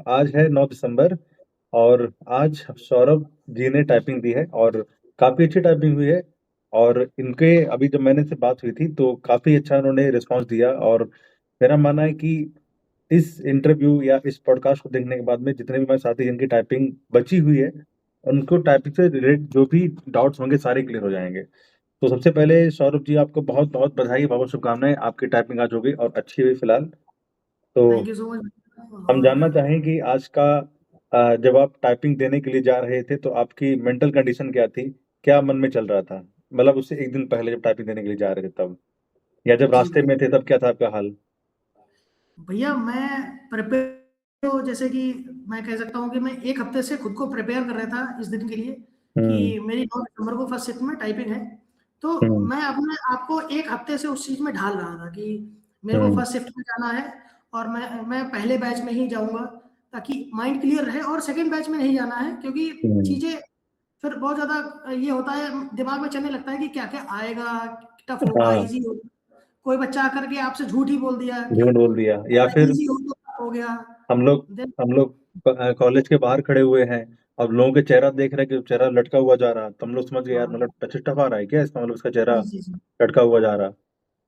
आज है 9 दिसंबर और आज सौरभ जी ने टाइपिंग दी है और काफ़ी अच्छी टाइपिंग हुई है और इनके अभी जब मैंने इनसे बात हुई थी तो काफ़ी अच्छा उन्होंने रिस्पॉन्स दिया और मेरा मानना है कि इस इंटरव्यू या इस पॉडकास्ट को देखने के बाद में जितने भी हमारे साथी जिनकी टाइपिंग बची हुई है, उनको टाइपिंग से रिलेटेड जो भी डाउट्स होंगे सारे क्लियर हो जाएँगे। तो सबसे पहले सौरभ जी आपको बहुत-बहुत बधाई, बहुत शुभकामनाएँ। आपकी टाइपिंग आज हो गई और अच्छी हुई फिलहाल। तो थैंक यू सो मच। हम और जानना चाहें कि आज का जब आप टाइपिंग देने के लिए जा रहे थे तो आपकी मेंटल कंडीशन क्या थी? क्या मन में चल रहा था? मतलब उससे 1 दिन पहले जब टाइपिंग देने के लिए जा रहे थे तब? या जब जी रास्ते भैया, में थे तब क्या था आपका हाल? भैया मैं प्रिपेयर, तो जैसे कि मैं कह सकता हूँ कि मैं 1 हफ्ते से खुद को प्रिपेयर कर रहा था इस दिन के लिए हुँ, कि मेरी 9 दिसंबर को फर्स्ट शिफ्ट में टाइपिंग है। तो हुँ, मैं अपने आप को 1 हफ्ते से उस चीज़ में ढाल रहा था कि मेरे को हुँ, फर्स्ट शिफ्ट में जाना है और मैं पहले बैच में ही जाऊँगा ताकि माइंड क्लियर रहे, और सेकंड बैच में नहीं जाना है क्योंकि हुँ। चीज़ें फिर बहुत ज़्यादा ये होता है, दिमाग में चलने लगता है कि क्या-क्या आएगा, टफ होगा, हाँ, ईज़ी होगा। कोई बच्चा आकर के आपसे झूठ ही बोल दिया कि झूठ बोल दिया या फिर ईज़ी हो तो टफ हो गया। हम लोग देन हम लोग कॉलेज के बाहर खड़े हुए हैं, अब लोगों के चेहरा देख रहे हैं कि चेहरा लटका हुआ जा रहा, तो हम लोग समझ गए यार हाँ, मतलब बच्चा टफ़ आ रहा है क्या? इसका मतलब इसका चेहरा जी, जी, जी। लटका हुआ जा रहा।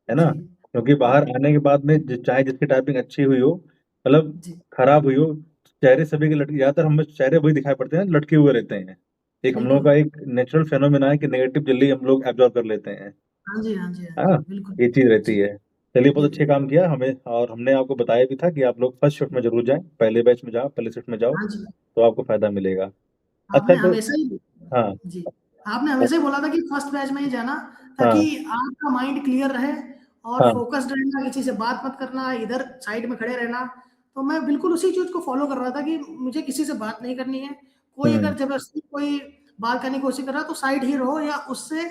है ना? जी, क्योंकि बाहर हाँ, आने के बाद में चाहे जिसकी टाइपिंग अच्छी हुई हो, मतलब जी, खराब हुई हो, चेहरे सभी के लटके ज़्यादातर हमें चेहरे वही दिखाई पड़ते हैं, लटके हुए रहते हैं। एक हम लोगों बिल्कुल। का एक नेचुरल फिनोमेना है कि नेगेटिव जल्दी हम लोग एब्ज़ॉर्ब कर लेते हैं। हाँ जी, हाँ जी, हाँ है जी, ना? बिल्कुल। ये चीज़ रहती जी, है। चलिए जी बहुत अच्छे भैया। काम किया हमें और हमने आपको बताया भी था कि आप लोग फर्स्ट शिफ्ट में ज़रूर जाएँ, पहले बैच में जाओ, पहले शिफ्ट में जाओ, हाँ जी, तो आपको फ़ायदा मिलेगा। अच्छा आपने तो हमेशा ही हाँ, जी, आपने हमेशा ही बोला था कि फर्स्ट बैच में ही जाना ताकि हाँ, आपका माइंड क्लियर रहे और हाँ, फ़ोकस्ड रहना, किसी से बात मत करना, इधर साइड में खड़े रहना। तो मैं बिल्कुल उसी चीज़ को फ़ॉलो कर रहा था कि मुझे किसी से बात नहीं करनी है। कोई हुँ, अगर ज़बरदस्ती कोई बात करने की कोशिश कर रहा है तो साइड ही रहो या उससे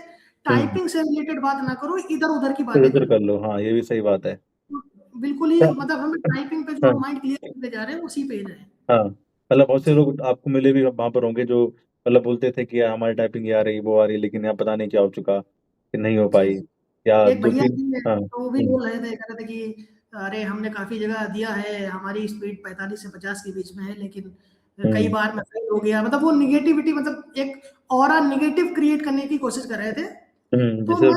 हुँ, टाइपिंग से रिलेटेड बात ना करो, इधर-उधर की बातें इधर-उधर करो। कर लो, हाँ, ये भी सही बात है। तो बिल्कुल ही हाँ, मतलब हमें टाइपिंग पे जो हाँ। हम माइंड क्लियर करते जा रहे हैं, उसी पे ही रहें। हाँ, मतलब बहुत से जी। लोग आपको मिले भी वहाँ पर होंगे जो मतलब बोलते थे कि यार हमारी टाइपिंग ये आ रही, वो आ रही, लेकिन यहाँ पता नहीं क्या हो चुका, कि नहीं हो जी, पाई जी। या एक भैया 2-3 थे, हाँ, तो वो भी हुँ, बोल रहे थे, कह रहे थे कि अरे हमने काफ़ी जगह दिया है, हमारी स्पीड 45 से 50 के बीच में है, लेकिन कई हुँ, बार मैं फेल हो गया। मतलब वो नेगेटिविटी, मतलब एक ऑरा नेगेटिव क्रिएट करने की कोशिश कर रहे थे। हुँ, तो जैसे मैं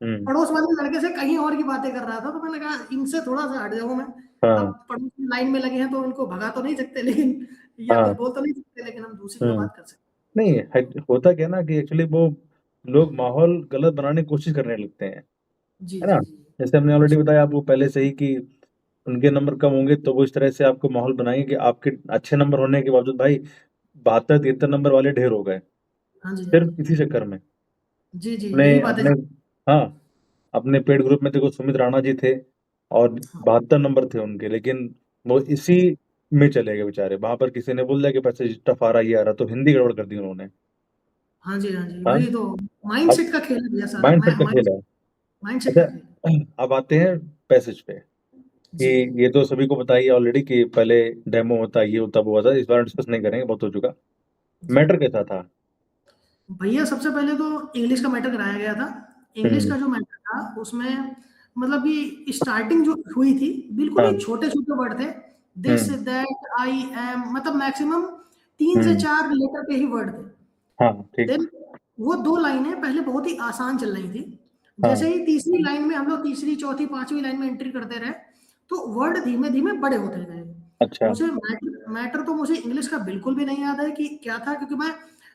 हुँ, पड़ोस वाले लड़के से कहीं और की बातें कर रहा था, तो मैंने कहा इनसे थोड़ा-सा हट जाऊँ मैं। हाँ, अब पड़ोस में लाइन में लगे हैं तो उनको भगा तो नहीं सकते, लेकिन या कुछ हाँ, बोल तो नहीं सकते, लेकिन हम दूसरी तो हुँ। बात कर सकते नहीं, होता क्या है ना कि एक्चुअली वो लोग माहौल गलत बनाने की कोशिश करने लगते हैं, हैं। जी, है जी, ना? जी। जैसे हमने ऑलरेडी जी, बताया आपको पहले से ही कि उनके नंबर कम होंगे, तो वो इस तरह से आपको माहौल बनाएँगे कि आपके अच्छे नंबर होने के बावजूद भाई 72-73 नंबर वाले ढेर हो गए, हाँ जी, हाँ सिर्फ़ जी। इसी चक्कर में। जी, जी, अपने यही बातें अपने हाँ, अपने पेड ग्रुप में देखो सुमित राणा जी थे और हाँ। 72 नंबर थे उनके, लेकिन वो इसी में चले गए बेचारे। वहाँ पर किसी ने बोल दिया कि पैसेज टफ आ रहा है, ये आ रहा है, तो हिंदी गड़बड़ कर दी उन्होंने। हाँ जी, हाँ जी, हाँ, वही तो अब माइंडसेट का खेल है भैया सारा, माइंडसेट का खेल है। माइंडसेट का खेल है। अच्छा, अब आते हैं पैसेज पे, कि जी, ये तो सभी को पता ही है ऑलरेडी कि पहले डेमो होता है, ये होता, वो होता है, इस बार डिस्कस नहीं करेंगे, बहुत हो चुका। जी। मैटर कैसा था? भैया सबसे पहले तो इंग्लिश का मैटर कराया गया था। इंग्लिश हुँ, का जो मैटर था उसमें मतलब कि स्टार्टिंग जो हुई थी, बिल्कुल हाँ, ही छोटे-छोटे वर्ड थे। This, hmm, that, I, am, मतलब मैक्सिमम 3 से हुँ, 4 लेटर के ही वर्ड थे। हाँ, ठीक, देन वो 2 लाइनें पहले बहुत ही आसान चल रही थी। हाँ, जैसे ही तीसरी लाइन में हम लोग तीसरी, चौथी, 5वीं लाइन में एंट्री करते रहे, तो वर्ड धीमे-धीमे बड़े होते गए। अच्छा, मुझे मैटर मैटर तो मुझे इंग्लिश का बिल्कुल भी नहीं याद है कि क्या था, क्योंकि मैं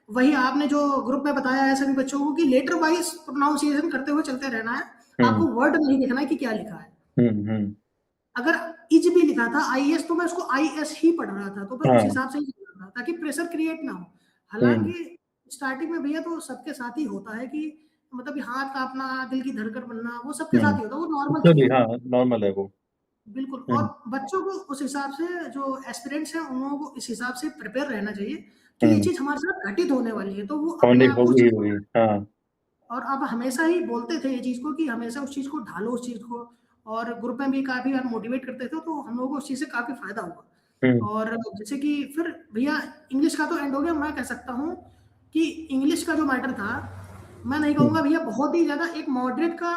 वही आपने जो ग्रुप में बताया है सभी बच्चों को कि लेटर वाइज़ प्रोनाउंसिएशन करते हुए चलते रहना है। हुँ, आपको वर्ड नहीं देखना है कि क्या लिखा है। हुँ, हुँ, अगर इज भी लिखा था आईएस, तो मैं उसको आईएस ही पढ़ रहा था, तो मैं उस हाँ, हिसाब से ही चल रहा था ताकि प्रेशर क्रिएट ना हो। हुँ, हालाँकि स्टार्टिंग में भैया तो सबके साथ ही होता है कि मतलब कि हाथ काँपना, दिल की धड़कन बनना, वो सबके हुँ, साथ ही होता है, वो नॉर्मल चीज़ एक्चुअली है। हाँ, नॉर्मल है वो। बिल्कुल, हुँ, और बच्चों को उस हिसाब से, जो एस्पिरेंट्स हैं, उन लोगों को इस हिसाब से प्रिपेयर रहना चाहिए कि ये हुँ, चीज़ हमारे साथ घटित होने वाली है, तो वो अपने होनी आप को उस होगी ही चीज़ को, होगी, हाँ, और आप हमेशा ही बोलते थे ये चीज़ को कि हमेशा उस चीज़ को ढालो उस चीज़ को, और ग्रुप में भी काफ़ी बार मोटिवेट करते थे, तो हम लोगों को उस चीज़ से काफ़ी फ़ायदा हुआ। हुँ, और जैसे कि फिर भैया इंग्लिश का तो एंड हो गया, मैं कह सकता हूँ कि इंग्लिश का जो मैटर था, मैं नहीं हुँ, कहूँगा भैया बहुत ही ज़्यादा, एक मॉडरेट का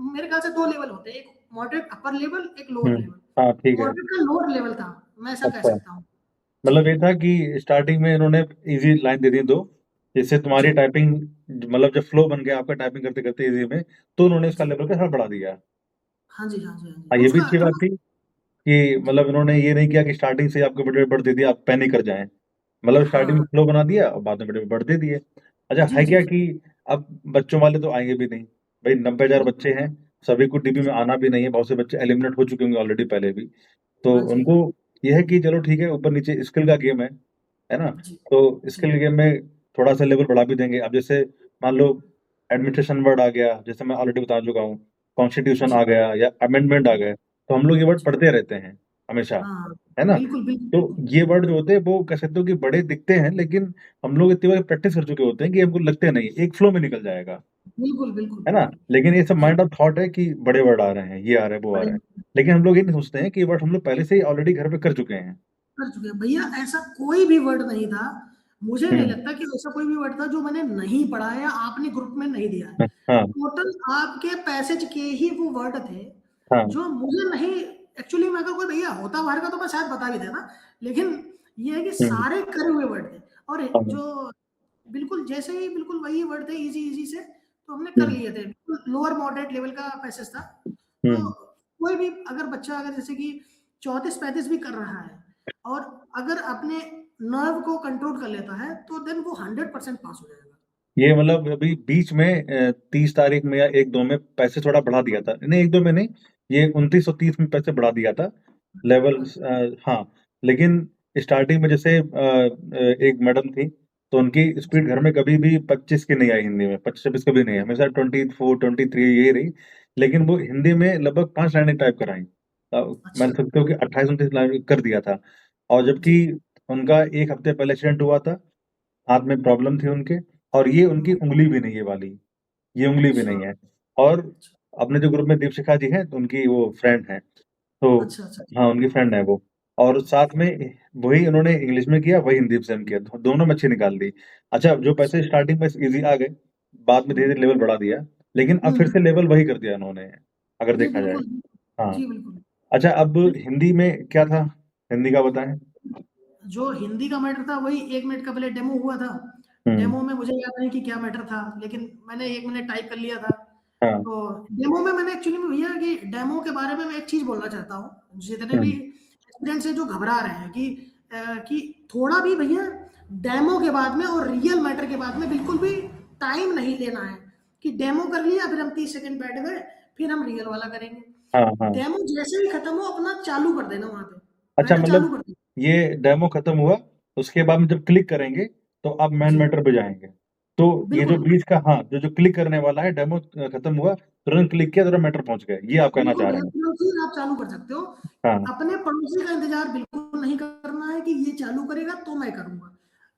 मेरे ख्याल से 2 लेवल होते हैं, एक मॉडरेट अपर लेवल, एक लोअर हुँ, लेवल। हाँ, ठीक है, मॉडरेट का लोअर लेवल था, मैं ऐसा कह अच्छा, सकता हूँ। मतलब जी, ये था कि स्टार्टिंग में इन्होंने ईज़ी लाइन दे दी 2, जिससे तुम्हारी जी। टाइपिंग मतलब जब फ्लो बन गया आपका टाइपिंग करते-करते ईज़ी में, तो उन्होंने इसका जी। लेवल को थोड़ा बढ़ा दिया। हाँ जी, हाँ जी, हाँ जी। हाँ, तो ये भी उसका अच्छी बात थोड़ा थी कि जी, मतलब इन्होंने ये नहीं किया कि स्टार्टिंग से ही आपको बड़े बढ़ दे दिया, आप पैनिक कर जाएँ। मतलब स्टार्टिंग में हाँ। फ्लो बना दिया और बाद में बड़े बढ़ दे दिए। अच्छा जी, है जी, क्या जी। कि अब बच्चों वाले तो आएँगे भी नहीं। भई 90,000 बिल्कुल। बच्चे हैं, सभी को डीपी में जी। आना भी नहीं है, बहुत से बच्चे एलिमिनेट हो चुके होंगे ऑलरेडी पहले भी। तो हाँ जी, उनको हाँ। ये है कि चलो ठीक है, ऊपर-नीचे स्किल का गेम है ना? जी, तो जी। स्किल गेम में थोड़ा-सा लेवल बढ़ा भी देंगे। अब जैसे मान लो एडमिनिस्ट्रेशन वर्ड आ गया, जैसे मैं ऑलरेडी बता चुका हूँ, कॉन्स्टिट्यूशन जी, आ गया या अमेंडमेंट आ जी, गए, तो हम लोग ये वर्ड जी। पढ़ते रहते हैं, हमेशा, हाँ। है ना? बिल्कुल, बिल्कुल, तो बिल्कुल। ये वर्ड जो होते हैं वो कह सकते हो कि बड़े दिखते हैं, लेकिन हम लोग इतनी बार प्रैक्टिस कर चुके होते हैं कि हमको लगते नहीं, एक फ्लो में निकल जाएगा, बिल्कुल, बिल्कुल, है ना? बिल्कुल। लेकिन ये सब जी, माइंड ऑफ थॉट है कि बड़े वर्ड आ रहे हैं, ये आ रहा है, वो आ बड़े रहा है। लेकिन हम लोग ये नहीं सोचते हैं कि ये वर्ड हम लोग पहले से ही ऑलरेडी घर पे कर चुके हैं। कर चुके हैं। भैया ऐसा कोई भी वर्ड नहीं था, मुझे नहीं हुँ, लगता कि ऐसा कोई भी वर्ड था जो मैंने नहीं पढ़ा है या आपने ग्रुप में नहीं दिया है। हाँ, टोटल आपके पैसेज के ही वो वर्ड थे, हाँ, जो मुझे नहीं एक्चुअली में अगर कोई भैया होता बाहर का तो मैं शायद बता भी देता। लेकिन ये है कि हुँ, सारे करे हुए वर्ड थे और हाँ, जो बिल्कुल जैसे ही बिल्कुल वही वर्ड थे ईज़ी-ईज़ी से, तो हमने कर हुँ, लिए थे। बिल्कुल लोअर मॉडरेट लेवल का पैसेज था। तो हुँ। कोई भी अगर बच्चा अगर जैसे कि 34-35 भी कर रहा है और अगर अपने नर्व को कंट्रोल कर लेता है, तो देन वो 100% पास हो जाएगा। ये मतलब अभी बीच में 30 तारीख में या 1-2 में पैसे थोड़ा बढ़ा दिया था। नहीं 1-2 में नहीं, ये 29 और 30 में पैसे बढ़ा दिया था। लेवल्स अच्छा, हाँ, लेकिन स्टार्टिंग में जैसे एक मैडम थी, तो उनकी जी, स्पीड घर में कभी भी 25 की नहीं आई हिंदी में, 25-26 कभी नहीं आई, हमेशा 24, 23 यही रही। लेकिन वो हिंदी में लगभग 5 लाइनें टाइप कराईं। मान अच्छा, सकते हो कि 28-29 लाइन कर दिया था और जबकि जी, उनका 1 हफ्ते पहले एक्सीडेंट हुआ था, हाथ में प्रॉब्लम थी उनके और ये उनकी हुँ, उँगली भी नहीं है वाली, ये उँगली भी अच्छा, नहीं है। और अच्छा, अपने जो ग्रुप में दीपशिखा जी हैं, तो उनकी वो फ्रेंड हैं। तो अच्छा, अच्छा, हाँ, उनकी फ्रेंड है वो और साथ में वही उन्होंने इंग्लिश में किया, वही हिंदी से किया, दो दोनों में अच्छी निकाल दी। अच्छा, जो अच्छा, पैसे स्टार्टिंग में ईज़ी आ गए, बाद में हुँ, धीरे-धीरे लेवल बढ़ा दिया, लेकिन अब हुँ, फिर हुँ, से लेवल वही कर दिया इन्होंने, अगर जी, देखा जाए। बिल्कुल, बिल्कुल। हाँ, जी, बिल्कुल। अच्छा अब बिल हिंदी में क्या था? हिंदी का बताएँ? जो हिंदी का मैटर था वही 1 मिनट का पहले डेमो हुआ था। हुँ, डेमो में मुझे याद नहीं कि क्या मैटर था, लेकिन मैंने 1 मिनट टाइप कर लिया था। हाँ, तो डेमो में मैंने एक्चुअली में भैया कि डेमो के बारे में मैं एक चीज़ बोलना चाहता हूँ। जितने हुँ, भी स्टूडेंट्स हैं जो घबरा रहे हैं कि थोड़ा भी भैया डेमो के बाद में और रियल मैटर के बाद में बिल्कुल भी टाइम नहीं लेना है, कि डेमो कर लिया फिर हम 30 सेकंड बैठ गए, फिर हम रियल वाला करेंगे। हाँ, हाँ। डेमो जैसे ही खत्म हो अपना चालू कर देना वहाँ पे, अच्छा मैटर चालू मतलब कर देना। ये डेमो खत्म हुआ, उसके बाद में जब क्लिक करेंगे, तो आप मेन जी, मैटर पे जाएँगे। तो ये जो बिल्कुल। बीच का हाँ, जो क्लिक करने वाला है डेमो खत्म हुआ, तुरंत क्लिक किया, तुरंत मैटर पहुँच गए, ये आप कहना बिल्कुल चाह भैया रहे हैं। तुरंत ही आप चालू कर सकते हो। हाँ, अपने पड़ोसी का इंतज़ार बिल्कुल नहीं करना है कि ये चालू करेगा तो मैं करूँगा।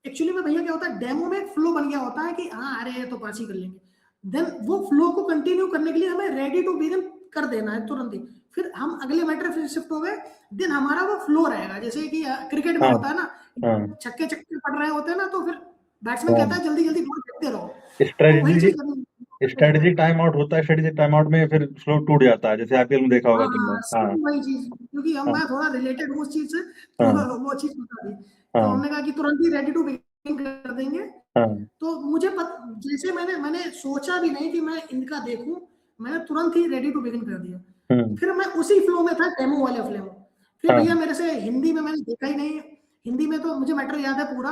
एक्चुअली में भैया क्या होता है डेमो में एक फ्लो बन गया होता है कि हाँ, अरे ये तो पास ही कर लेंगे। देन वो फ्लो को कंटिन्यू करने के लिए हमें रेडी टू बिगिन कर देना है तुरंत ही। फिर हम अगले मैटर फिर शिफ्ट हो गए, देन हमारा वो फ्लो रहेगा। जैसे कि क्रिकेट में हाँ, होता है ना, हाँ, छक्के-छक्के पड़ रहे होते हैं ना, तो फिर बैट्समैन कहता हाँ। है जल्दी-जल्दी बॉल फेंकते रहो। तो वही स्ट्रैटेजी चीज़ करनी है। स्ट्रैटेजिक टाइम आउट होता है, स्ट्रैटेजिक टाइम आउट में फिर फ्लो टूट जाता है, जैसे आईपीएल में देखा होगा तुमने। हाँ, हाँ, सेम वही चीज़ क्योंकि अब हाँ, मैं थोड़ा रिलेटेड हूँ उस चीज़ से, तो हाँ, वो चीज़ बता दी। तो हाँ, हमने कहा कि तुरंत ही रेडी टू बिगिन कर देंगे। हाँ, तो मुझे जैसे मैंने मैंने सोचा भी नहीं कि मैं इनका देखूँ, मैंने तुरंत ही रेडी टू बिगिन कर दिया। हुँ, फिर मैं उसी फ्लो में था डेमो वाले फ्लो में। फिर हाँ, भैया मेरे से हिंदी में मैंने देखा ही नहीं, हिंदी में तो मुझे मैटर याद है पूरा,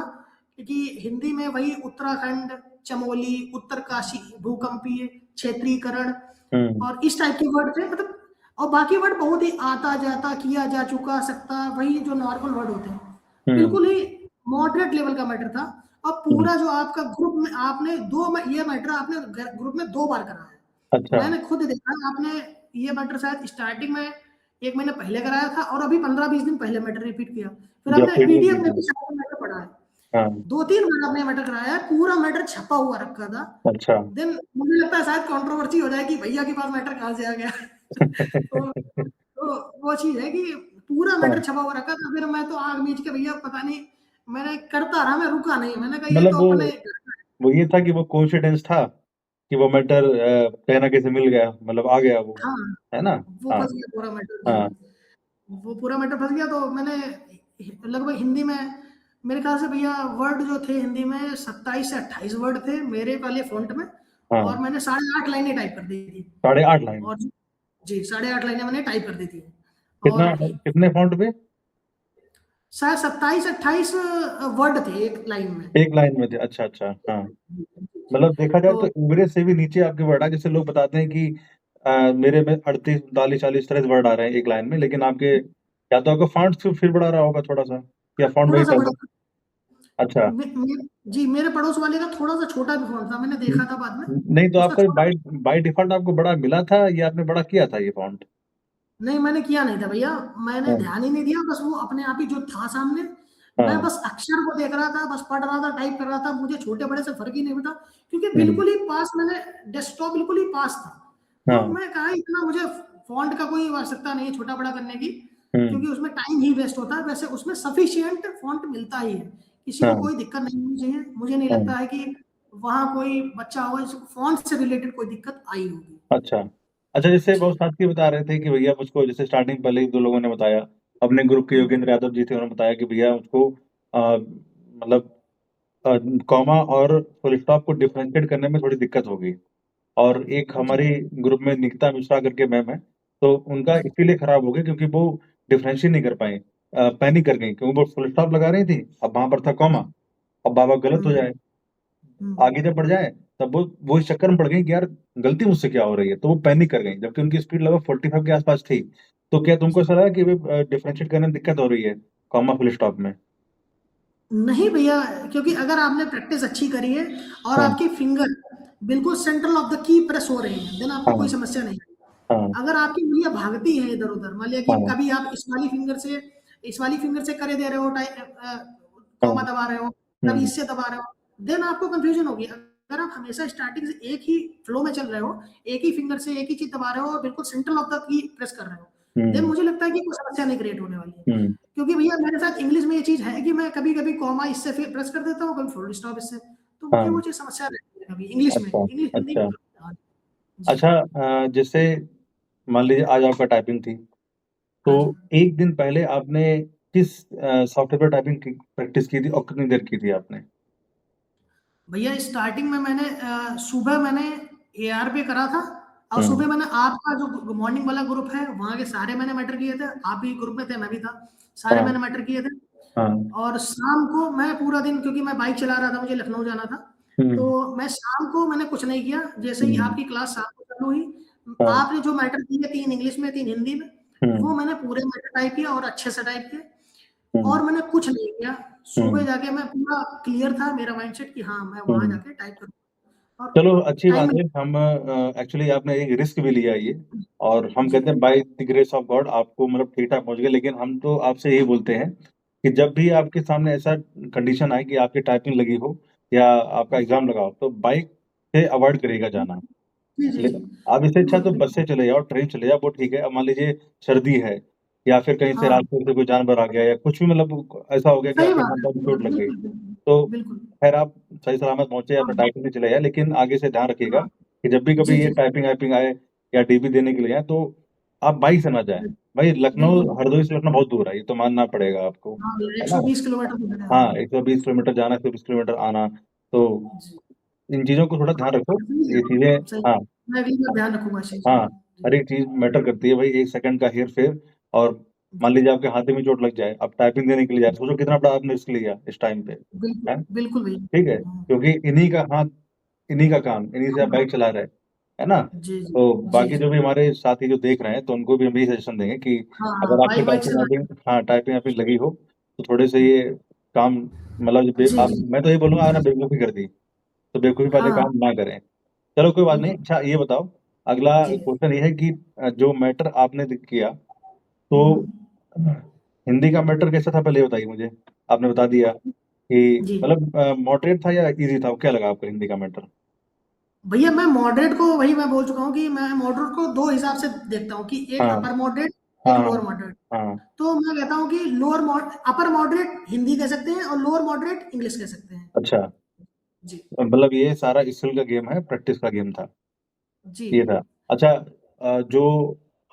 क्योंकि हिंदी में वही उत्तराखंड, चमोली, उत्तरकाशी, भूकंपीय, क्षेत्रीकरण हुँ, और इस टाइप के वर्ड थे मतलब और बाकी वर्ड बहुत ही आता जाता, किया जा चुका, सकता, वही जो नॉर्मल वर्ड होते हैं। हुँ, बिल्कुल ही मॉडरेट लेवल का मैटर था और हुँ, पूरा जो आपका ग्रुप में आपने 2 में ये मैटर आपने ग्रुप में 2 बार कराया है। अच्छा, मैंने खुद देखा है आपने ये मैटर शायद स्टार्टिंग में 1 महीने पहले कराया था और अभी 15-20 दिन पहले मैटर रिपीट किया। फिर जब हमने पीडीएफ पीडीएफ दी में थी। भी सारा मैटर पढ़ा है। हाँ, 2-3 बार आपने मैटर कराया है, पूरा मैटर छपा हुआ रखा था। अच्छा। देन मुझे लगता है शायद कंट्रोवर्सी हो जाए कि भैया के पास मैटर कहाँ से आ गया? तो तो वो चीज़ है कि पूरा हाँ, मैटर छपा हुआ रखा था, फिर मैं तो आग मीच के भैया पता नहीं मैंने करता रहा, मैं रुका नहीं। मैंने कहा ये मतलब तो अपने वो ये था कि वो कोइंसिडेंस था कि वो मैटर कहीं न कहीं से मिल गया, मतलब आ गया वो, हाँ, है ना? वो हाँ, फँस गया पूरा मैटर जी। हाँ, वो पूरा मैटर फँस गया तो मैंने लगभग हिंदी में मेरे ख्याल से भैया वर्ड जो थे हिंदी में 27 से 28 वर्ड थे मेरे वाले फ़ॉन्ट में, हाँ, और मैंने 8.5 लाइनें टाइप कर दी थी। 8.5 लाइन। और जी, 8.5 लाइनें मैंने टाइप कर दी थी। कितना, और कितने फ़ॉन्ट पे? शायद 27-28 वर्ड थे एक लाइन में। एक लाइन में थे, अच्छा, अच्छा, हाँ। जी, जी, जी। मतलब देखा जाए तो तो एवरेज से भी नीचे आपके वर्ड आ, जैसे लोग बताते हैं कि मेरे में 38, 39, 40 तरह से वर्ड आ रहे हैं एक लाइन में, लेकिन आपके या तो आपका फ़ॉन्ट फिर बड़ा रहा होगा थोड़ा-सा, या फ़ॉन्ट वही थोड़ा-सा था बड़ा वो? था। अच्छा। जी, मेरे पड़ोस वाले का थोड़ा-सा छोटा भी फ़ॉन्ट था, मैंने हुँ, देखा था बाद में, नहीं तो उसका आपका छोटा। बाय बाय डिफ़ॉल्ट आपको बड़ा मिला था या आपने बड़ा किया था ये फ़ॉन्ट? नहीं, मैंने किया नहीं था भैया, मैंने हाँ, ध्यान ही नहीं दिया, बस वो अपने आप ही जो था सामने, मैं हाँ, बस अक्षर को देख रहा था, बस पढ़ रहा था, टाइप कर रहा था, मुझे छोटे-बड़े से फ़र्क ही नहीं पड़ा, क्योंकि हुँ, बिल्कुल ही पास मैंने डेस्कटॉप बिल्कुल ही पास था। तो हाँ, मैं कहा इतना मुझे फ़ॉन्ट का कोई आवश्यकता नहीं है छोटा-बड़ा करने की, हुँ, क्योंकि उसमें टाइम ही वेस्ट होता है, वैसे उसमें सफिशिएंट फ़ॉन्ट मिलता ही है। किसी को हाँ, कोई दिक्कत नहीं होनी चाहिए, मुझे नहीं हाँ, लगता है कि वहाँ कोई बच्चा होगा जिसको फ़ॉन्ट से रिलेटेड कोई दिक्कत आई होगी। अच्छा। अच्छा, जैसे जी। बहुत साथी बता रहे थे कि भैया मुझको, जैसे स्टार्टिंग पहले ही 2 लोगों ने बताया, अपने ग्रुप के हुँ, योगेंद्र यादव जी थे, उन्होंने बताया कि भैया मुझको मतलब अ, कॉमा और फुल स्टॉप को डिफरेंशिएट करने में थोड़ी दिक्कत होगी। और एक जी, हमारी ग्रुप में निकिता मिश्रा करके मैम हैं, तो उनका जी। इसीलिए खराब हो गया क्योंकि वो डिफरेंशिएट नहीं कर पाईं। पैनिक कर गईं क्योंकि वो फुल स्टॉप लगा रही थी, अब वहाँ पर था कॉमा, अब बाबा गलत हो हुँ, जाए, हुँ। आगे जब बढ़ जाए, तब वो इस चक्कर में पड़ गईं कि यार गलती मुझसे क्या हो रही है? तो वो पैनिक कर गईं, जबकि उनकी स्पीड लगभग 45 के आस-पास थी। तो क्या तुमको जी। ऐसा लगा कि डिफरेंशिएट करने में दिक्कत हो रही है, कॉमा फुल स्टॉप में? नहीं भैया, क्योंकि अगर आपने प्रैक्टिस अच्छी करी है और हाँ, आपकी फिंगर बिल्कुल central of the key press हो रही है, देन आपको कोई हाँ, समस्या नहीं है। हाँ, अगर आपकी उंगलियाँ भागती हैं इधर-उधर, मान लिया कि हाँ, कभी आप इस वाली फिंगर से करे दे रहे हो, हाँ, कॉमा दबा रहे हो, कभी हुँ, इससे दबा रहे हो, देन आपको कन्फ्यूजन होगी। अगर आप हमेशा स्टार्टिंग से एक ही फ्लो में चल रहे हो, एक ही फिंगर से एक ही चीज़ दबा रहे हो और बिल्कुल central of the key press कर रहे हो, देन हुँ, मुझे लगता है कि कोई समस्या नहीं क्रिएट होने वाली है। हुँ, क्योंकि भैया मेरे साथ इंग्लिश में ये चीज़ है कि मैं कभी-कभी कॉमा इससे फिर प्रेस कर देता हूँ, कभी फुल स्टॉप इससे, तो मुझे वो हाँ, चीज़ समस्या रहती है कभी इंग्लिश में, अच्छा, इंग्लिश हिंदी अच्छा। हाँ, जी। अच्छा, जैसे मान लीजिए आज आपका टाइपिंग थी, तो हाँ जी। 1 दिन पहले आपने किस सॉफ्टवेयर पे टाइपिंग की प्रैक्टिस की थी और कितनी देर की थी आपने? भैया स्टार्टिंग में मैंने सुबह मैंने एआर पे करा था और हुँ, सुबह मैंने आपका जो मॉर्निंग वाला ग्रुप है, वहाँ के सारे मैंने मैटर किए थे। आप भी ग्रुप में थे, मैं भी था। सारे हाँ, मैंने मैटर किए थे हाँ, और शाम को मैं पूरा दिन क्योंकि मैं बाइक चला रहा था, मुझे लखनऊ जाना था, हुँ, तो मैं शाम को मैंने कुछ नहीं किया। जैसे ही हुँ, आपकी क्लास शाम को चालू हुई, हाँ, आपने जो मैटर किए 3 इंग्लिश में, 3 हिंदी में, वो हुँ, मैंने पूरे मैटर टाइप किया और अच्छे से टाइप किए हुँ, और मैंने कुछ नहीं किया। सुबह हुँ, जाके मैं पूरा क्लियर था मेरा माइंडसेट कि हाँ, मैं वहाँ हुँ। जाके टाइप करूँगा और चलो अच्छी टाइम बात है, हम एक्चुअली आपने एक रिस्क भी लिया ये, और हम जी, कहते हैं by the grace of God आपको मतलब ठीक-ठाक पहुँच गए, लेकिन हम तो आपसे यही बोलते हैं कि जब भी आपके सामने ऐसा कंडीशन आए कि आपकी टाइपिंग लगी हो या आपका एग्ज़ाम लगा हो, तो बाइक से अवॉइड करिएगा जाना। जी, जी, ले जी। आप इससे अच्छा बिल्कुल, तो बस बिल्कुल। से चले जाओ, ट्रेन चले जाओ, वो ठीक है। अब मान लीजिए सर्दी है या फिर कहीं से हाँ, रास्ते से कोई जानवर आ गया या कुछ भी, मतलब ऐसा हो गया कि सही आपके बात है। हाथ-पाँव में चोट लग गई, बिल्कुल, बिल्कुल। तो बिल्कुल। खैर आप सही सलामत पहुँचे, हाँ, अपना टाइपिंग से चले जाएँ, लेकिन आगे से ध्यान रखिएगा हाँ। कि जब भी जी, कभी ये जी। टाइपिंग-वाइपिंग आए या डीबी देने के लिए जाएँ, तो आप बाइक से ना जाएँ। भाई लखनऊ, बिल्कुल। हरदोई से लखनऊ बहुत दूर है, ये तो मानना पड़ेगा आपको, हाँ, है ना? 120 किलोमीटर दूर है, हाँ, हाँ। 120 किलोमीटर जाना, 120 किलोमीटर आना, तो जी। इन चीज़ों को थोड़ा हाँ, ध्यान रखो। सही ये है। चीज़ें, सही। हाँ, मैं अगली बार ध्यान रखूँगा इस चीज़ का। हाँ, जी। हर एक चीज़ मैटर करती है भाई, 1 सेकंड का हेर-फेर, और मान जी। लीजिए आपके हाथ में चोट लग जाए, आप टाइपिंग देने के लिए जा रहे हैं, सोचो कितना बड़ा आपने रिस्क लिया इस टाइम पे, बिल्कुल, हैं? बिल्कुल भैया। ठीक है? हाँ। क्योंकि इन्हीं का हाथ, इन्हीं का काम, इन्हीं से आप हाँ। बाइक चला रहे हैं, है ना? जी, जी। तो जी, बाकी जी। जो भी हमारे साथी जो देख रहे हैं, तो उनको भी हम यही सजेशन देंगे कि हाँ, हाँ, अगर आपकी बाइक वाइक टाइपिंग-वाइपिंग, चलानी। हाँ, टाइपिंग-वाइपिंग लगी हो, तो थोड़े से ये काम, मतलब जो बे जी, आप, जी। मैं तो ये बोलूँगा आपने बेवकूफ़ी कर दी, तो बेवकूफ़ी वाले हाँ, काम ना करें। चलो कोई बात नहीं। बिल्कुल। अच्छा ये बताओ, अगला जी। क्वेश्चन ये है कि जो मैटर आपने किया, तो हुँ। हिंदी का मैटर कैसा था पहले ये बताइए मुझे? आपने बता दिया कि जी। मतलब मॉडरेट था या ईज़ी था? क्या लगा आपको हिंदी का मैटर? भैया मैं मॉडरेट को वही मैं बोल चुका हूँ कि मैं मॉडरेट को 2 हिसाब से देखता हूँ कि एक हाँ, अपर मॉडरेट, एक हाँ, हाँ, लोअर मॉडरेट। हाँ। तो मैं कहता हूँ कि अपर मॉडरेट हिंदी कह सकते हैं और लोअर मॉडरेट इंग्लिश कह सकते हैं। अच्छा, जी, मतलब ये सारा स्किल का गेम है, प्रैक्टिस का गेम था, जी। ये था। अच्छा, जो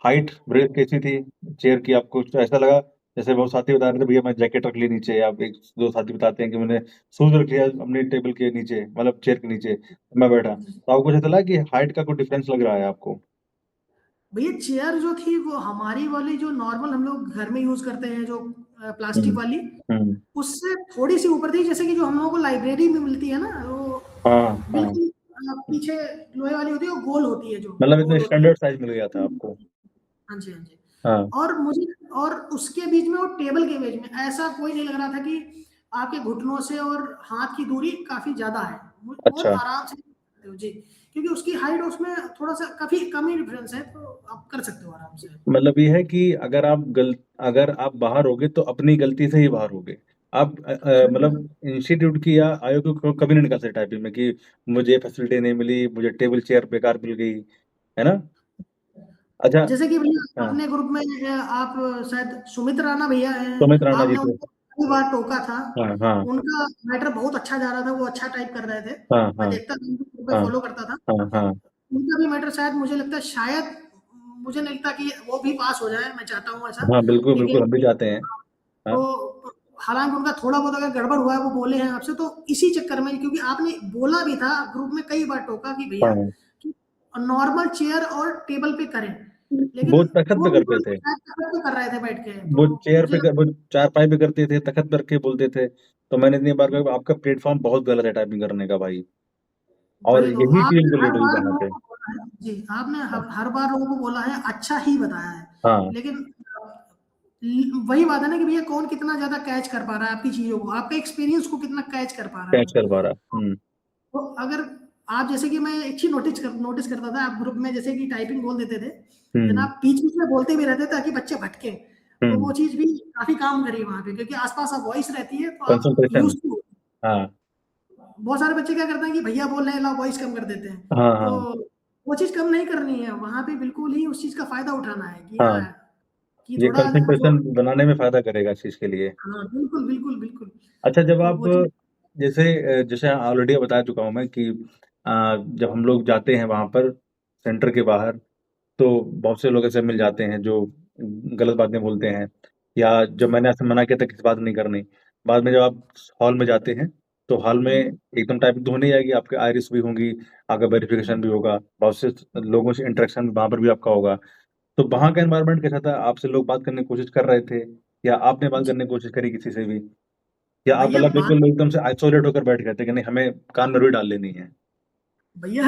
हाइट ब्रेडथ कैसी थी चेयर की, आपको ऐसा लगा जैसे बहुत साथी बता रहे थे भैया मैं जैकेट रख ली नीचे, या एक 2 साथी बताते हैं कि मैंने शूज़ रख लिया अपनी टेबल के नीचे, मतलब चेयर के नीचे, मैं बैठा। तो आपको ऐसा लगा कि हाइट का कोई डिफरेंस लग रहा है आपको? भैया चेयर जो थी वो हमारी वाली जो नॉर्मल हम लोग घर में यूज करते हैं जो प्लास्टिक हुँ, वाली, हुँ। उससे थोड़ी सी ऊपर थी, जैसे कि जो हम लोगों को लाइब्रेरी में मिलती है ना, वो हाँ, हाँ। बिल्कुल पीछे लोहे वाली होती है, वो गोल होती है, जो मतलब इतना गोल होती है। स्टैंडर्ड साइज़ मिल गया था आपको। हाँ जी, हाँ जी। हाँ, और मुझे, और उसके बीच में और टेबल के बीच में ऐसा कोई नहीं लग रहा था कि आपके घुटनों से और हाथ की दूरी काफ़ी ज़्यादा है। बहुत अच्छा। आराम से कर सकते हो जी, क्योंकि उसकी हाइट उसमें थोड़ा-सा काफ़ी कम ही डिफरेंस है, तो आप कर सकते हो आराम से। मतलब ये है कि अगर आप बाहर होगे तो अपनी गलती से ही बाहर होगे। आप हाँ जी, मतलब इंस्टीट्यूट की या आयोग की कभी नहीं निकाल सकते टाइपिंग में कि मुझे फैसिलिटी नहीं मिली, मुझे टेबल चेयर बेकार मिल गई, है ना? अच्छा। जैसे कि भैया हाँ, अपने ग्रुप में आप शायद सुमित राणा भैया हैं, सुमित राणा जी आपने थे। उनको कई बार टोका था। हाँ, हाँ, उनका मैटर बहुत अच्छा जा रहा था, वो अच्छा टाइप कर रहे थे। हाँ, मैं हाँ, देखता था, उनको ग्रुप पे हाँ, फॉलो करता था। हाँ, हाँ, उनका भी मैटर शायद मुझे लगता है, शायद मुझे नहीं लगता कि वो भी पास हो जाए, मैं चाहता हूँ ऐसा। हाँ, बिल्कुल, बिल्कुल लेकिन हम भी चाहते हैं। हाँ, तो हालाँकि उनका थोड़ा बहुत अगर गड़बड़ हुआ है, वो बोले हैं आपसे, तो इसी चक्कर में, क्योंकि आपने बोला भी था ग्रुप में कई बार टोका कि भैया हाँ। कि नॉर्मल चेयर और टेबल पे करें। लेकिन वो तखत वो पे करते बिल्कुल थे। शायद तखत पे कर रहे थे बैठ के, वो तो चेयर मुझे पे लगा वो चारपाई पे करते थे, तखत पे रख के बोलते थे। तो मैंने इतनी बार कहा आपका प्लेटफ़ॉर्म बहुत गलत है टाइपिंग करने का भाई। और वही तो यही चीज़ आपने उनको हर लेट हुई बार वहाँ लोगों पे। को बोला है जी, आपने हर बार लोगों को बोला है, अच्छा ही बताया है। हाँ, लेकिन वही बात है ना कि भैया कौन कितना ज़्यादा कैच कर पा रहा है आपकी चीज़ों को, आपके एक्सपीरियंस को कितना कैच कर पा रहा है कैच वो। कर पा रहा। हुँ, तो अगर आप, जैसे कि मैं एक चीज़ नोटिस करता था, आप ग्रुप में जैसे कि टाइपिंग बोल देते थे, देन हुँ, आप बीच-बीच में बोलते भी रहते ताकि बच्चे भटकें। तो हुँ। वो चीज़ भी काफ़ी काम करी वहाँ पे, क्योंकि आस-पास आप वॉइस रहती है, तो आप कंसंट्रेशन। Used to. हाँ, बहुत सारे बच्चे क्या करते हैं कि भैया बोल रहे हैं, लाओ वॉइस कम कर देते हैं। हाँ, तो हाँ, वो चीज़ कम नहीं करनी है, वहाँ पे बिल्कुल ही उस चीज़ का फ़ायदा उठाना है कि हाँ। हाँ, कि ये थोड़ा जो, कंसंट्रेशन बनाने में फ़ायदा करेगा इस चीज़ के लिए। हाँ, बिल्कुल, बिल्कुल, बिल्कुल। अच्छा, जब तो आप वो चीज़, जैसे ऑलरेडी बता चुका हूँ मैं कि जब हम लोग जाते हैं वहाँ पर सेंटर के बाहर, तो बहुत से लोग ऐसे मिल जाते हैं जो गलत बातें बोलते हैं, या जब जी। मैंने ऐसे मना किया था किसी बात नहीं करनी। बाद में जब आप हॉल में जाते हैं, तो हॉल में हुँ, एकदम टाइपिंग तो हो नहीं जाएगी, आपके आइरिस भी होंगी, आपका वेरिफ़िकेशन हुँ, भी होगा, बहुत से लोगों से इंटरेक्शन वहाँ पर भी आपका होगा। तो वहाँ का एनवायरनमेंट कैसा था? आपसे लोग बात करने की कोशिश कर रहे थे, या आपने बात जी। करने की कोशिश करी किसी से भी? या आप भैया मतलब बात, बिल्कुल एकदम से आइसोलेट होकर बैठ गए थे कि नहीं हमें कान में रुई डाल लेनी है? भैया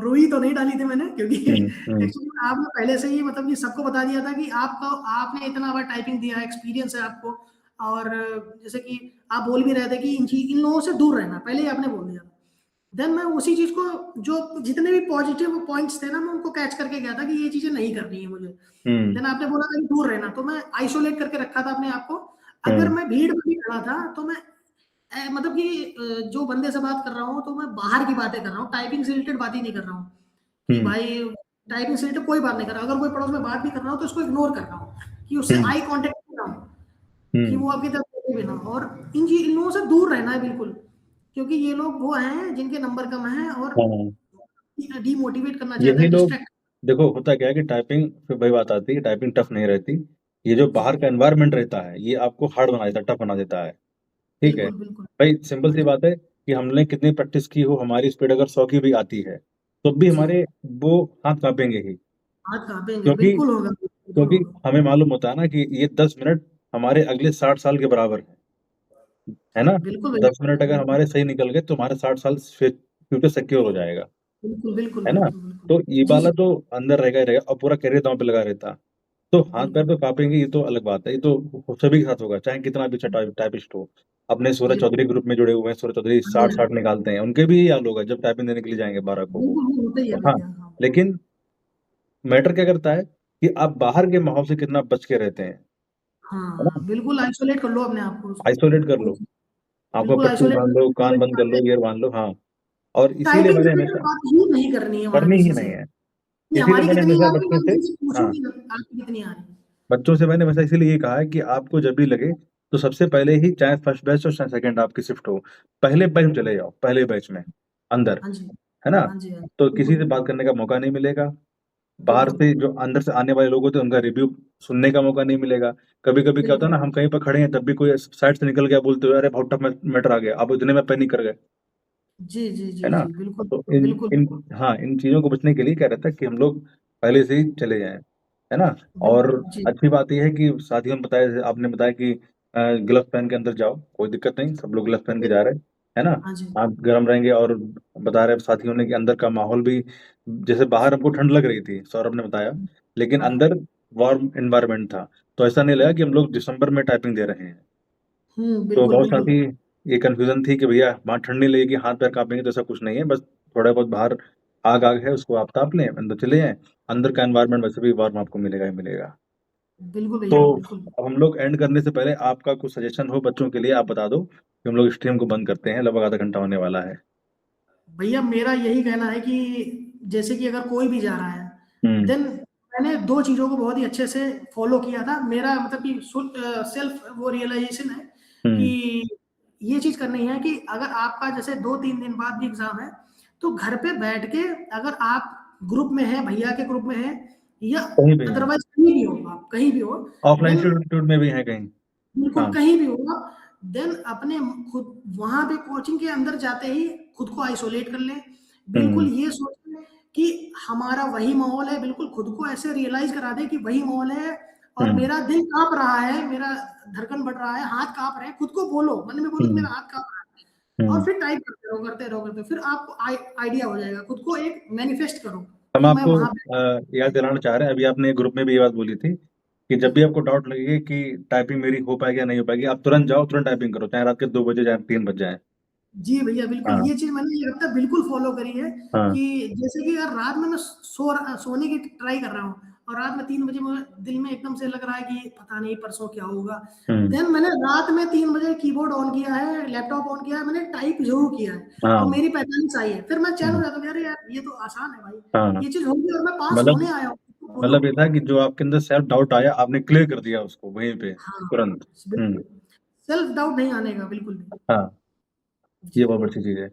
रुई तो नहीं डाली थी मैंने, क्योंकि हुँ, हुँ, एक्चुअली आपने पहले से ही मतलब कि सबको बता दिया था कि आपका, आपने इतना बार टाइपिंग दिया है, एक्सपीरियंस है आपको। और जैसे कि आप बोल भी रहे थे कि इन लोगों से दूर रहना, पहले ही आपने बोल दिया था। देन मैं उसी चीज़ को, जो जितने भी पॉजिटिव पॉइंट्स थे ना, मैं उनको कैच करके गया था कि ये चीज़ें नहीं करनी है मुझे। हुँ, देन आपने बोला था कि दूर रहना, तो मैं आइसोलेट करके रखा था अपने आप को। अगर हुँ, मैं भीड़ में भी खड़ा था, तो मैं मतलब कि जो बंदे से बात कर रहा हूँ, तो मैं बाहर की बातें कर रहा हूँ, टाइपिंग से रिलेटेड बात ही नहीं कर रहा हूँ, कि हुँ, भाई टाइपिंग से रिलेटेड कोई बात नहीं कर रहा। अगर कोई पड़ोस में बात भी कर रहा हूँ, तो उसको इग्नोर कर रहा हूँ, कि उससे हुँ, आई कॉन्टैक्ट भी ना हो, कि वो हुँ, आपकी तरफ देखे भी ना, और इन लोगों से दूर रहना है बिल्कुल, क्योंकि ये लोग वो हैं जिनके नंबर कम हैं, और हाँ। डीमोटिवेट करना चाहते यही हैं, लोग डिस्ट्रैक्ट। देखो होता क्या है कि टाइपिंग फिर वही बात आती है कि टाइपिंग टफ़ नहीं रहती। ये जो जी, बाहर का एनवायरनमेंट रहता है, ये आपको हार्ड बना देता है, टफ़ बना देता है, ठीक है? बिल्कुल, बिल्कुल। भाई सिंपल हाँ सी जी, बात है कि हमने कितनी प्रैक्टिस की हो, हमारी स्पीड अगर 100 की भी आती है, तो भी जी। हमारे वो हाथ काँपेंगे ही। हाथ काँपेंगे, क्योंकि बिल्कुल होगा, बिल्कुल क्योंकि होगा। हमें मालूम होता है ना कि ये 10 मिनट हमारे अगले 60 साल के बराबर है ना? बिल्कुल भैया, 10 मिनट अगर बिल्कुल, हमारे सही निकल गए तो हमारे 60 साल फ्यूचर सिक्योर हो जाएगा, बिल्कुल, बिल्कुल, है ना? बिल्कुल, बिल्कुल। तो ये जी, वाला जी, तो अंदर रहेगा ही रहेगा और पूरा करियर दाँव पे लगा रहता। तो हाथ-पैर बिल्कुल। तो काँपेंगे ये तो अलग बात है, ये तो सभी के साथ होगा, चाहे कितना भी अच्छा टाइपिस्ट हो। अपने सूरज जी, चौधरी ग्रुप में जुड़े हुए हैं, सूरज चौधरी हाँ जी, हाँ 60-60 जी। निकालते हैं, उनके भी यही हाल होगा जब टाइपिंग देने के लिए जाएँगे 12 को वो। बिल्कुल, वो होता ही है तो हाँ, भैया, हाँ। लेकिन मैटर क्या करता है कि आप बाहर के माहौल से कितना बच के रहते हैं, है हाँ, ना? बिल्कुल आइसोलेट कर लो अपने आप को, आइसोलेट कर वो लो, चीज़, आँखों बिल्कुल पे पट्टी आइसोलेट बाँध लो, करके कान कोई बंद कर बात है। लो, ईयर बाँध लो, हाँ। और इसीलिए टाइपिंग से मैंने रिलेटेड हमेशा बात ही नहीं करनी है वहाँ करनी ही किसी से, नहीं है। कि इसीलिए हमारी मैंने कितनी हमेशा आ रही है, बच्चों मैं से किसी से हाँ, पूछूँगी ना, आपकी कितनी आ रही है? बच्चों से मैंने हमेशा इसीलिए ये कहा है कि आपको जब भी लगे, तो सबसे पहले ही चाहे फर्स्ट बैच हो चाहे सेकंड आपकी शिफ्ट हो, पहले बेंच में चले जाओ, पहले बैच में, अंदर, हाँ जी। है ना? हाँ जी, हाँ जी। तो किसी बिल्कुल, से बात करने का मौका नहीं मिलेगा, बाहर बिल्कुल से जो अंदर से आने वाले लोग होते हैं उनका रिव्यू सुनने का मौका नहीं मिलेगा। कभी-कभी क्या होता है बिल्कुल ना, हम कहीं पर खड़े हैं तब भी कोई साइड से निकल गया बोलते हुए, अरे बहुत टफ मैटर आ गया, आप इतने में पैनिक कर गए, जी जी है जी ना? जी बिल्कुल तो इन बिल्कुल इन हाँ, इन चीज़ों को बचने के लिए क्या रहता है कि हम लोग पहले से ही चले जाएँ, है ना? और बिल्कुल जी अच्छी बात ये है कि साथियों ने बताया, जैसे आपने बताया कि ग्लव्स पहन के अंदर जाओ, कोई दिक्कत नहीं, सब लोग ग्लव्स पहन के जा रहे हैं, है ना? हाँ जी आप गरम रहेंगे, और बता रहे साथियों ने कि अंदर का माहौल भी, जैसे बाहर हमको ठंड लग रही थी, सौरभ ने बताया, लेकिन हाँ अंदर वार्म एनवायरनमेंट था। तो ऐसा नहीं लगा कि हम लोग दिसंबर में टाइपिंग दे रहे हैं। तो बिल्कुल बहुत बिल्कुल साथी, ये कन्फ्यूज़न थी कि भैया वहाँ ठंड नहीं लगेगी, हाथ-पैर काँपेंगे, तो ऐसा कुछ नहीं है, बस थोड़ा बहुत बाहर आग-आग है, उसको आप ताप लें, अंदर चले जाएँ, अंदर का एनवायरनमेंट वैसे भी वार्म आपको मिलेगा ही मिलेगा। बिल्कुल तो भैया बिल्कुल अब हम लोग एंड करने से पहले आपका कुछ सजेशन हो बच्चों के लिए, आप बता दो, कि हम लोग स्ट्रीम को बंद करते हैं, लगभग आधा घंटा होने वाला है। भैया मेरा यही कहना है कि जैसे कि अगर कोई भी जा रहा है हुँ, देन मैंने दो चीजों को बहुत ही अच्छे से फॉलो किया था। मेरा मतलब कि सेल्फ वो रियलाइजेशन है हुँ, कि ये चीज करनी है कि अगर आपका जैसे 2-3 दिन बाद भी एग्जाम है तो घर पे बैठ के अगर आप ग्रुप में हैं, भैया के ग्रुप में हैं या कहीं भी हैं, अदरवाइज कहीं भी हो, आप कहीं भी हो, ऑफ़लाइन देन इंस्टीट्यूट में भी हैं कहीं। बिल्कुल, हाँ, कहीं भी होगा, देन अपने खुद वहाँ पे कोचिंग के अंदर जाते ही खुद को आइसोलेट कर लें। बिल्कुल हुँ, ये सोचें कि हमारा वही माहौल है, बिल्कुल खुद को ऐसे रियलाइज़ करा दें कि वही माहौल है और हुँ, मेरा दिल काँप रहा है, मेरा धड़कन बढ़ रहा है, हाथ काँप रहे हैं, खुद को बोलो, मन में बोलो कि हुँ, मेरा हाथ काँप रहा है और हुँ। फिर टाइप करते रहो, करते रहो, करते रहो, फिर आपको आइडिया हो जाएगा। खुद को एक मैनिफेस्ट करो हम कि मैं आपको वहाँ पे याद दिलाना चाह रहे हैं, अभी आपने ग्रुप में भी ये बात बोली थी, कि जब भी आपको डाउट लगे कि टाइपिंग मेरी हो पाएगी या नहीं हो पाएगी, आप तुरंत जाओ, तुरंत टाइपिंग करो, चाहे रात के 2 बजे, चाहे 3 बज जाएँ। जी भैया, बिल्कुल, हाँ, ये चीज़ मैंने ये अब तक बिल्कुल फ़ॉलो करी है हाँ। कि जैसे कि अगर रात में मैं सोने की ट्राई कर रहा हूँ और रात में 3 बजे मुझे दिल में एकदम से लग रहा है कि पता नहीं परसों क्या होगा। हुँ, देन मैंने रात में 3 बजे कीबोर्ड ऑन किया है, लैपटॉप ऑन किया है, मैंने टाइप ज़रूर किया है और हाँ, मेरी 45 आई है। फिर मैं चैन हो हुँ, जाता हूँ कि अरे यार, ये तो आसान है भाई, हाँ। ये चीज़ होगी और मैं पास मतलब होने आया हूँ, तो बोलो। मतलब ये था कि जो आपके अंदर सेल्फ डाउट आया, आपने क्लियर कर दिया उसको वहीं पे, हाँ, तुरंत। हुँ, बिल्कुल, सेल्फ डाउट नहीं आने का बिल्कुल भी। हाँ, जी। ये बहुत अच्छी चीज़ है।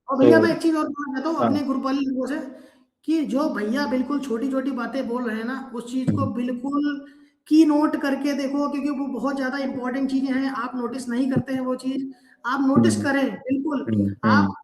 और तो भैया मैं एक चीज़ और बोलना चाहता हूँ हाँ, अपने ग्रुप वाले लोगों से कि जो भैया बिल्कुल छोटी-छोटी बातें बोल रहे हैं ना, उस चीज़ को हुँ, बिल्कुल की नोट करके देखो क्योंकि वो बहुत ज़्यादा इम्पोर्टेंट चीज़ें हैं, आप नोटिस नहीं करते हैं वो चीज़, आप नोटिस हुँ, करें बिल्कुल। हुँ, आप हुँ।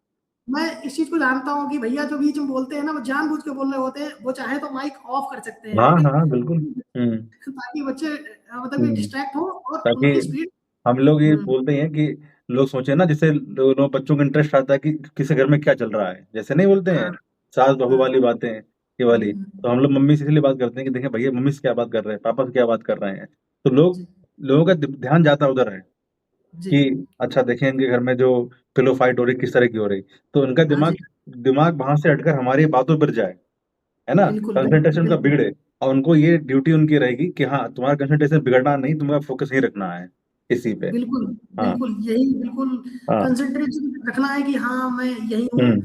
मैं इस चीज़ को जानता हूँ कि भैया जो बीच में बोलते हैं ना, वो जानबूझ के बोल रहे होते हैं, वो चाहे तो माइक ऑफ कर सकते हैं, हाँ, लेकिन हाँ, बिल्कुल। हुँ, ताकि बच्चे मतलब कि हुँ। डिस्ट्रैक्ट हो और ताकि उनकी स्पीड हम लोग ये हुँ, बोलते हैं कि लोग सोचे ना, जैसे दोनों बच्चों को इंटरेस्ट आता है कि किसी घर में क्या चल रहा है, जैसे नहीं बोलते हैं हाँ, सास-बहू हाँ। वाली बातें, ये हुँ, वाली। हुँ, तो हम लोग मम्मी से इसलिए बात करते हैं कि देखिए भैया मम्मी से क्या बात कर रहे हैं, पापा से क्या बात कर रहे हैं। तो जी, लोगों का ध्यान जाता उधर है जी। कि अच्छा देखें इनके घर में जो पिलो फाइट हो रही किस तरह की हो रही। तो उनका हाँ जी, दिमाग दिमाग वहाँ से हटकर हमारी बातों पर जाए, है ना? बिल्कुल, बिल्कुल, कंसंट्रेशन उनका बिल्कुल। बिगड़े, और उनको ये ड्यूटी उनकी रहेगी कि हाँ, तुम्हारा कंसंट्रेशन बिगड़ना नहीं, तुम्हें फोकस यहीं रखना है, इसी पे। बिल्कुल, हाँ, बिल्कुल, यही बिल्कुल हाँ। कंसंट्रेशन रखना है कि हाँ, मैं यही हूँ। हुँ,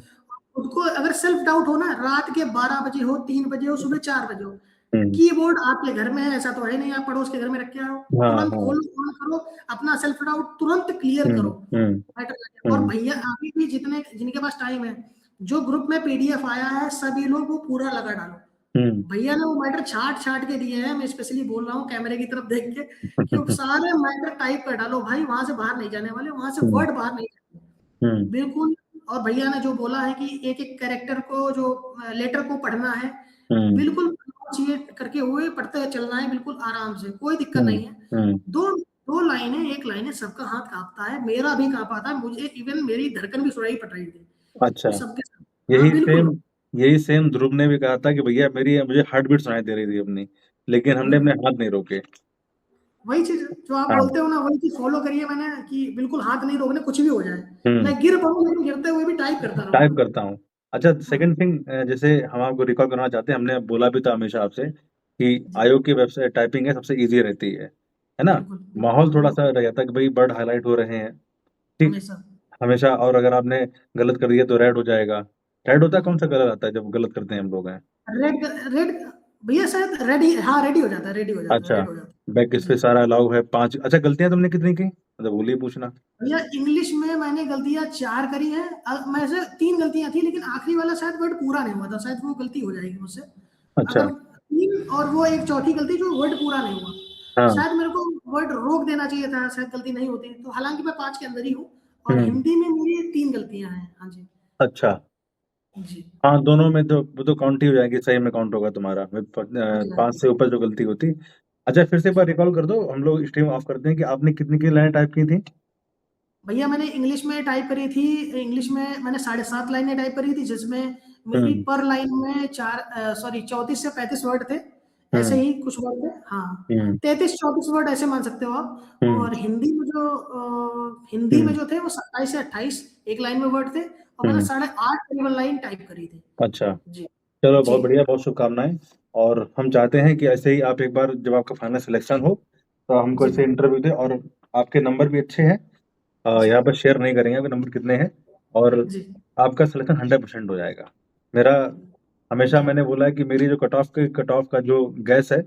खुद को अगर सेल्फ डाउट हो ना, रात के 12 बजे हो, 3 बजे हो, सुबह 4 बजे हो, हुँ। कीबोर्ड आपके घर में है, ऐसा तो है नहीं आप पड़ोस के घर में रख के आए हो। हाँ, तुरंत हाँ। खोलो, ऑन करो, अपना सेल्फ डाउट तुरंत क्लियर हुँ, करो। हुँ, मैटर करके और हुँ, भैया अभी भी जितने जिनके पास टाइम है, जो ग्रुप में पीडीएफ आया है, सभी लोग वो पूरा लगा डालो। हुँ। भैया ने वो मैटर छाट-छाट के दिए हैं, मैं स्पेशली बोल रहा हूँ कैमरे की तरफ देख के कि वो सारे मैटर टाइप कर डालो भाई, वहाँ से बाहर नहीं जाने वाले, वहाँ से हुँ, वर्ड बाहर नहीं जाने। हुँ, बिल्कुल और भैया ने जो बोला है कि एक-एक कैरेक्टर को जो लेटर को पढ़ना है, हुँ, बिल्कुल प्रोनंसिएट करके हुए पढ़ते हुए चलना है बिल्कुल आराम से, कोई दिक्कत हुँ, नहीं है। हुँ। 2 लाइनें, 1 लाइन है, सबका हाथ काँपता है, मेरा भी काँपा था, मुझे इवन मेरी धड़कन भी सुनाई पड़ रही थी। अच्छा, तो सबके साथ हाँ, यही बिल्कुल। सेम यही सेम ध्रुव ने भी कहा था कि भैया मेरी मुझे हार्ट बीट सुनाई दे रही थी अपनी, लेकिन हमने हुँ, अपने हाथ नहीं रोके। वही चीज़ जो आप हाँ, बोलते हो ना, वही चीज़ फ़ॉलो करी है मैंने कि बिल्कुल हाथ नहीं रोकने, कुछ भी हो जाए। हुँ, मैं गिर पड़ूँ लेकिन गिरते हुए भी टाइप करता टाइप रहूँगा। करता हूँ। अच्छा, हाँ, सेकंड थिंग, जैसे हम आपको रिकॉल करवाना चाहते हैं, हमने बोला भी था हमेशा आपसे कि जी, आयोग की वेबसाइट टाइपिंग है सबसे ईज़ी रहती है ना? बिल्कुल, बिल्कुल, माहौल बिल्कुल, थोड़ा-सा रह जाता है कि भई वर्ड हाइलाइट हो रहे हैं, ठीक? हमेशा। हमेशा, और अगर आपने गलत कर दिया तो रेड हो जाएगा। रेड होता है, हुँ। कौन-सा कलर आता है जब गलत करते हैं हम लोग हैं? रेड रेड भैया शायद रेड ही हाँ, रेड ही हो जाता है रेड ही हो जाता है अच्छा, रेड हो जाता बैक है। जी। स्पेस सारा अलाउ है 5। अच्छा, गलतियाँ तुमने कितनी की? मतलब भूल ही पूछना। भैया इंग्लिश में मैंने गलतियाँ 4 करी हैं में से 3 गलतियाँ थी लेकिन आखिरी वाला शायद वर्ड पूरा नहीं हुआ था, शायद वो गलती हो जाएगी मुझसे। अच्छा, अगर 3 और वो एक चौथी गलती जो वर्ड पूरा नहीं हुआ। हाँ। शायद मेरे को वर्ड रोक देना चाहिए था, शायद गलती नहीं होती। तो हालाँकि मैं 5 के अंदर ही हूँ और हुँ। हिंदी में मेरी 3 गलतियाँ हैं। हाँ जी। अच्छा। जी। हाँ, दोनों में तो वो तो काउंट ही हो जाएगी, सही में काउंट होगा तुम्हारा। हाँ जी, हाँ 5 जी। से ऊपर जो गलती होती। अच्छा, फिर से एक बार जी। रिकॉल कर दो, हम लोग स्ट्रीम ऑफ करते हैं कि आपने कितनी लाइनें टाइप की थी? भैया मैंने इंग्लिश में टाइप करी थी, इंग्लिश में मैंने 7.5 लाइनें टाइप करी थी, जिसमें मेरी हुँ, पर लाइन में 34 से 35 वर्ड थे। ऐसे हुँ, ही कुछ वर्ड थे। हाँ, हुँ, 33-34 वर्ड ऐसे मान सकते हो आप। हुँ, और हिंदी में हुँ, जो थे वो 27 से 28 एक लाइन में वर्ड थे और मैंने हुँ। 8.5 करीबन लाइन टाइप करी थी। अच्छा, जी, चलो जी, बहुत बढ़िया, बहुत शुभकामनाएँ। और हम चाहते हैं कि ऐसे ही आप एक बार जब आपका फाइनल सिलेक्शन हो, तो हमको जी ऐसे भैया, इंटरव्यू दें। और आपके नंबर भी अच्छे हैं। जी, यहाँ पे शेयर नहीं करेंगे आपके नंबर कितने हैं। और जी, आपका सिलेक्शन 100% हो जाएगा। मेरा हमेशा जी, मैंने बोला है कि मेरी जो कट ऑफ का जो गैस है,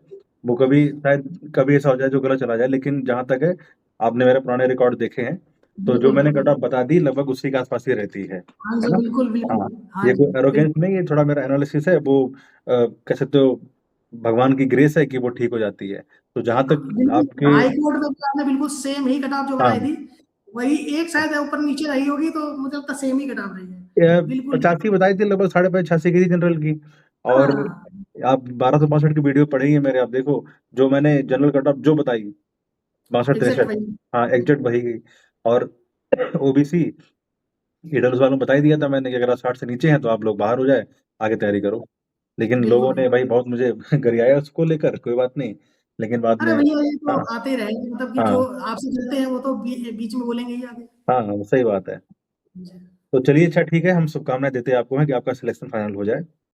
वो कभी शायद कभी ऐसा हो जाए जो गलत चला जाए, लेकिन जहाँ तक है, आपने मेरे पुराने रिकॉर्ड देखे हैं, तो जो बिल्कुल, मैंने कट बिल्कुल। ऑफ बता दी लगभग उसी के आस-पास ही रहती हाँ है जी, ना? बिल्कुल, हाँ, बिल्कुल। हाँ ये जी, कोई एरोगेंस बिल्कुल। नहीं है, थोड़ा मेरा एनालिसिस है वो कह सकते हो भगवान की ग्रेस है कि वो ठीक हो जाती है। तो जहाँ तक बिल्कुल, आपके हाई कोर्ट में भी आपने बिल्कुल सेम ही कट ऑफ जो बताई हाँ। थी, वही एक शायद ऊपर-नीचे रही होगी, तो मुझे लगता है सेम ही कट ऑफ रही है। बिल्कुल, 85 बिल्कुल। बताई थी, लगभग साढ़े 85 की थी जनरल की। हाँ, और हाँ, आप 1262 की वीडियो पड़ी है मेरे, आप देखो, जो मैंने जनरल कट ऑफ जो बताई एग्ज़ैक्ट 62-63, वही। हाँ, जी, एग्ज़ैक्ट वही गई। और ओबीसी ईडब्ल्यूएस वालों को बता ही दिया था मैंने कि अगर आप 60 से नीचे हैं तो आप लोग बाहर हो जाए, आगे तैयारी करो। लेकिन लोगों बिल्कुल, ने बिल्कुल। भाई बहुत मुझे गरियाया उसको लेकर, कोई बात नहीं। लेकिन बाद अरे में भैया, ये तो हाँ, आते ही रहेंगे, मतलब कि जो हाँ, आपसे जलते हैं, वो तो बीच में बोलेंगे ही आगे। हाँ, हाँ, सही बात है। जी, तो चलिए, अच्छा ठीक है, हम शुभकामनाएँ देते हैं आपको हैं कि आपका सिलेक्शन फाइनल हो जाए।